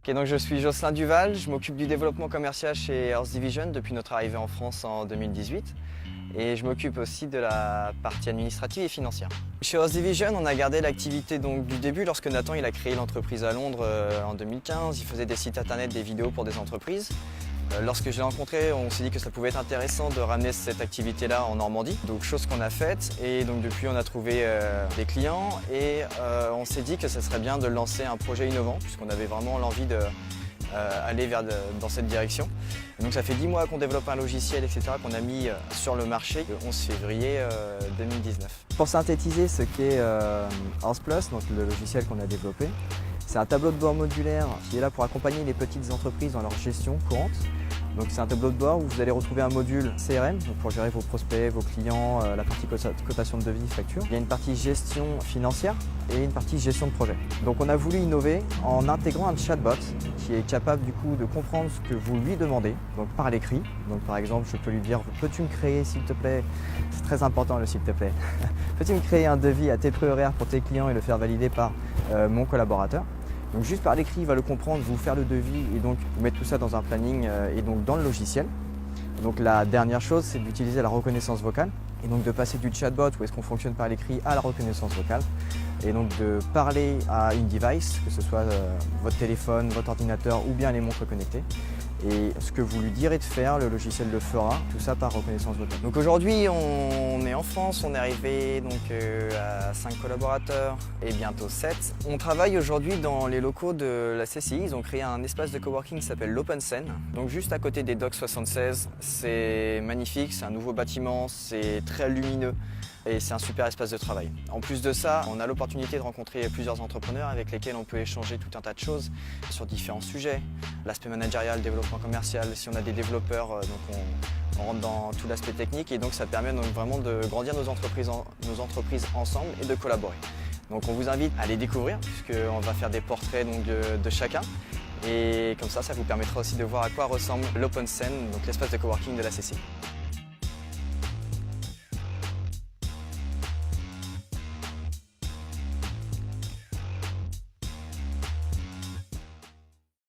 Ok, donc je suis Jocelyn Duval, je m'occupe du développement commercial chez Earth Division depuis notre arrivée en France en 2018 et je m'occupe aussi de la partie administrative et financière. Chez Earth Division, on a gardé l'activité du début lorsque Nathan il a créé l'entreprise à Londres en 2015. Il faisait des sites internet, des vidéos pour des entreprises. Lorsque je l'ai rencontré, on s'est dit que ça pouvait être intéressant de ramener cette activité-là en Normandie. Donc chose qu'on a faite et donc depuis on a trouvé des clients et on s'est dit que ce serait bien de lancer un projet innovant puisqu'on avait vraiment l'envie d'aller dans cette direction. Et donc ça fait 10 mois qu'on développe un logiciel, etc. qu'on a mis sur le marché le 11 février 2019. Pour synthétiser ce qu'est Earth Plus, donc le logiciel qu'on a développé, c'est un tableau de bord modulaire qui est là pour accompagner les petites entreprises dans leur gestion courante. Donc c'est un tableau de bord où vous allez retrouver un module CRM donc pour gérer vos prospects, vos clients, la partie cotation de devis, facture. Il y a une partie gestion financière et une partie gestion de projet. Donc on a voulu innover en intégrant un chatbot qui est capable du coup de comprendre ce que vous lui demandez, donc par l'écrit. Donc par exemple, je peux lui dire « Peux-tu me créer s'il te plaît ?» C'est très important le « s'il te plaît ». « Peux-tu me créer un devis à tes prix horaires pour tes clients et le faire valider par mon collaborateur ?» Donc juste par l'écrit, il va le comprendre, vous faire le devis et donc vous mettre tout ça dans un planning et donc dans le logiciel. Donc la dernière chose, c'est d'utiliser la reconnaissance vocale et donc de passer du chatbot où est-ce qu'on fonctionne par l'écrit à la reconnaissance vocale et donc de parler à une device, que ce soit votre téléphone, votre ordinateur ou bien les montres connectées. Et ce que vous lui direz de faire, le logiciel le fera, tout ça par reconnaissance vocale. Donc aujourd'hui, on est en France, on est arrivé à 5 collaborateurs et bientôt 7. On travaille aujourd'hui dans les locaux de la CCI. Ils ont créé un espace de coworking qui s'appelle l'Open Scene. Donc juste à côté des Docks 76, c'est magnifique, c'est un nouveau bâtiment, c'est très lumineux. Et c'est un super espace de travail. En plus de ça, on a l'opportunité de rencontrer plusieurs entrepreneurs avec lesquels on peut échanger tout un tas de choses sur différents sujets. L'aspect managérial, le développement commercial, si on a des développeurs, donc on rentre dans tout l'aspect technique et donc ça permet donc vraiment de grandir nos entreprises ensemble et de collaborer. Donc on vous invite à les découvrir puisqu'on va faire des portraits donc, de chacun. Et comme ça vous permettra aussi de voir à quoi ressemble l'Open Scene, donc l'espace de coworking de la CCI.